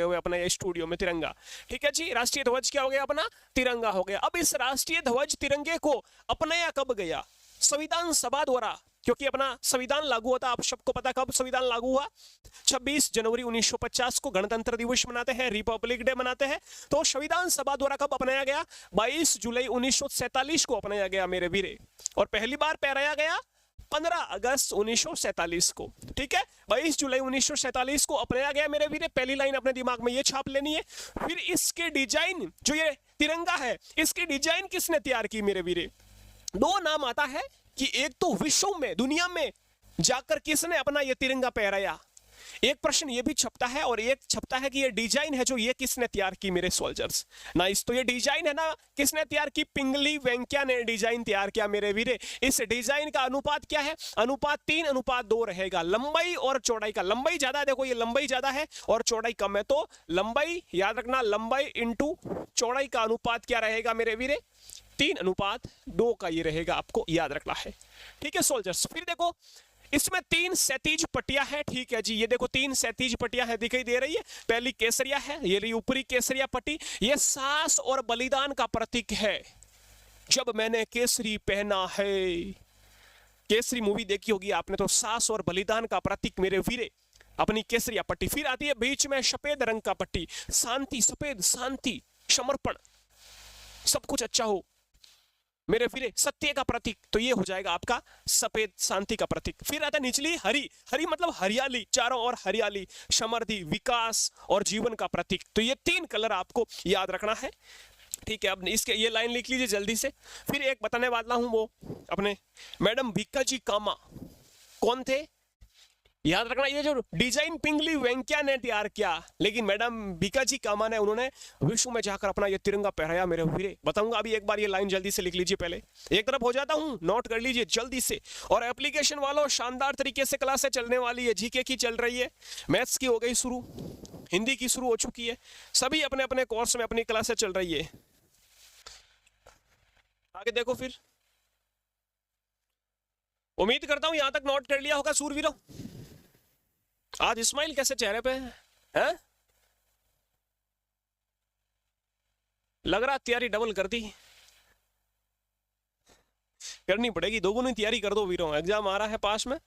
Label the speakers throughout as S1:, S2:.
S1: हुए अपना ये स्टूडियो में तिरंगा। ठीक है जी, राष्ट्रीय ध्वज क्या हो गया अपना, तिरंगा हो गया। अब इस राष्ट्रीय ध्वज तिरंगे को अपनाया कब गया, संविधान सभा द्वारा, क्योंकि अपना संविधान लागू होता, आप सबको पता कब संविधान लागू हुआ, 26 जनवरी 1950 को गणतंत्र दिवस मनाते हैं, रिपब्लिक डे मनाते हैं। तो संविधान सभा द्वारा कब अपनाया गया, 22 जुलाई 1947 को अपनाया गया मेरे वीरे। और पहली बार पहराया गया 15 अगस्त 1947 को। ठीक है, 22 जुलाई 1947 को अपनाया गया मेरे वीरे। पहली लाइन अपने दिमाग में ये छाप लेनी है। फिर इसके डिजाइन, जो ये तिरंगा है, इसकी डिजाइन किसने तैयार की मेरे वीरे, दो नाम आता है कि एक तो विश्व में, दुनिया में जाकर किसने अपना ये तिरंगा पहराया, एक प्रश्न ये भी छपता है, और एक छपता है कि ये डिजाइन है जो ये किसने तैयार की मेरे सोल्जर्स। नाइस, तो ये डिजाइन है ना, किसने तैयार की, पिंगली वेंकैया ने डिजाइन तैयार किया मेरे वीरे। इस डिजाइन का अनुपात क्या है, अनुपात 3:2 रहेगा, लंबाई और चौड़ाई का। लंबाई ज्यादा है, देखो ये लंबाई ज्यादा है और चौड़ाई कम है, तो लंबाई याद रखना, लंबाई इंटू चौड़ाई का अनुपात क्या रहेगा मेरे वीरे, 3:2 का ये रहेगा, आपको याद रखना है। ठीक है सोल्जर्स, फिर देखो इसमें 3 क्षैतिज पट्टियां हैं। ठीक है जी, ये देखो 3 क्षैतिज पट्टियां हैं, दिखाई दे रही है। पहली केसरिया है, ये रही ऊपरी केसरिया पट्टी, ये साहस और बलिदान का प्रतीक है। जब मैंने केसरी पहना है, केसरी मूवी देखी होगी आपने, तो साहस और बलिदान का प्रतीक मेरे वीरे, अपनी केसरिया पट्टी। फिर आती है बीच में सफेद रंग का पट्टी, शांति, सफेद शांति, समर्पण, सब कुछ अच्छा हो मेरे वीरे, सत्य का प्रतीक, तो ये हो जाएगा आपका सफेद शांति का प्रतीक। फिर आता है निचली हरी, हरी मतलब हरियाली, चारों ओर हरियाली, समृद्धि, विकास और जीवन का प्रतीक। तो ये 3 कलर आपको याद रखना है। ठीक है, अब इसके ये लाइन लिख लीजिए जल्दी से। फिर एक बताने वाला हूं, वो अपने मैडम भीकाजी कामा कौन थे, याद रखना। ये जो डिजाइन पिंगली वेंकैया ने तैयार किया, लेकिन मैडम भीकाजी कामा ने, उन्होंने विश्व में जाकर अपना ये तिरंगा पहराया मेरे वीरे। बताऊंगा अभी, एक बार ये लाइन जल्दी से लिख लीजिए, पहले एक तरफ हो जाता हूं, नोट कर लीजिए जल्दी से। और एप्लीकेशन वालों, शानदार तरीके से क्लासें चलने वाली है, जीके की चल रही है, मैथ्स की हो गई शुरू, हिंदी की शुरू हो चुकी है, सभी अपने अपने कोर्स में अपनी क्लासें चल रही है। आगे देखो फिर, उम्मीद करता हूं यहां तक नोट कर लिया होगा सूरवीरों। आज इस्माइल कैसे चेहरे पे है? लग रहा तैयारी डबल कर दी, करनी पड़ेगी, दोगुनी तैयारी कर दो वीरों, एग्जाम आ रहा है पास में,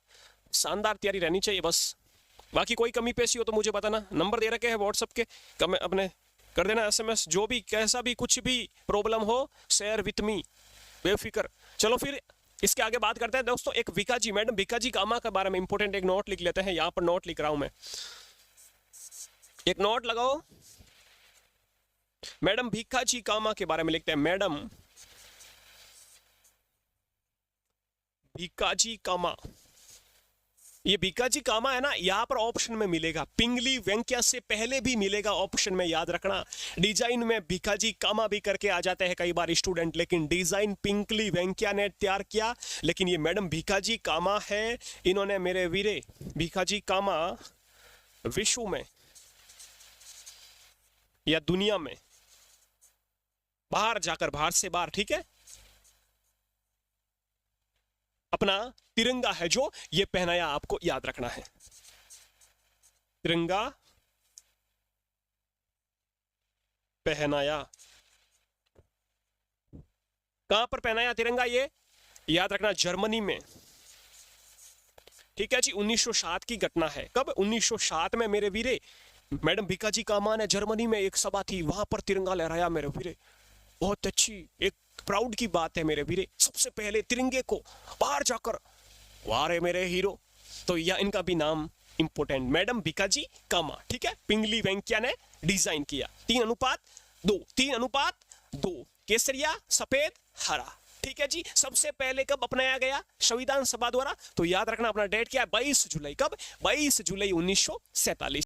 S1: शानदार तैयारी रहनी चाहिए बस। बाकी कोई कमी पेशी हो तो मुझे बताना, नंबर दे रखे हैं व्हाट्सएप के, कम अपने कर देना SMS, जो भी कैसा भी कुछ भी प्रॉब्लम हो शेयर विथ मी, बेफिक्र। चलो फिर इसके आगे बात करते हैं दोस्तों। एक भीकाजी, मैडम भीकाजी कामा के बारे में इंपॉर्टेंट एक नोट लिख लेते हैं, यहां पर नोट लिख रहा हूं मैं, एक नोट लगाओ। मैडम भीकाजी कामा के बारे में लिखते हैं, मैडम भीकाजी कामा। ये भीकाजी कामा है ना, यहां पर ऑप्शन में मिलेगा, पिंगली वेंकैया से पहले भी मिलेगा ऑप्शन में, याद रखना। डिजाइन में भीकाजी कामा भी करके आ जाते हैं कई बार स्टूडेंट, लेकिन डिजाइन पिंगली वेंकैया ने तैयार किया, लेकिन ये मैडम भीकाजी कामा है। इन्होंने मेरे वीरे, भीकाजी कामा विश्व में या दुनिया में, बाहर जाकर, बाहर से बाहर, ठीक है, अपना तिरंगा है जो ये पहनाया, आपको याद रखना है। तिरंगा पहनाया, कहां पर पहनाया तिरंगा, ये याद रखना, जर्मनी में। ठीक है जी, 1907 की घटना है। कब? 1907 में मेरे वीरे, मैडम भीकाजी कामा ने जर्मनी में एक सभा थी, वहां पर तिरंगा लहराया मेरे वीरे। बहुत अच्छी, एक प्राउड की बात है मेरे वीरे, सबसे पहले तिरंगे को बाहर जाकर, वारे मेरे हीरो। तो यह इनका भी नाम इंपोर्टेंट, मैडम भीकाजी कामा। ठीक है, पिंगली वेंकैया ने डिजाइन किया, 3:2, 3:2, केसरिया, सफेद, हरा। ठीक है जी, सबसे पहले कब अपनाया गया, संविधान सभा द्वारा। तो याद रखना अपना डेट क्या है, 22 जुलाई। कब? 22 जुलाई 1947।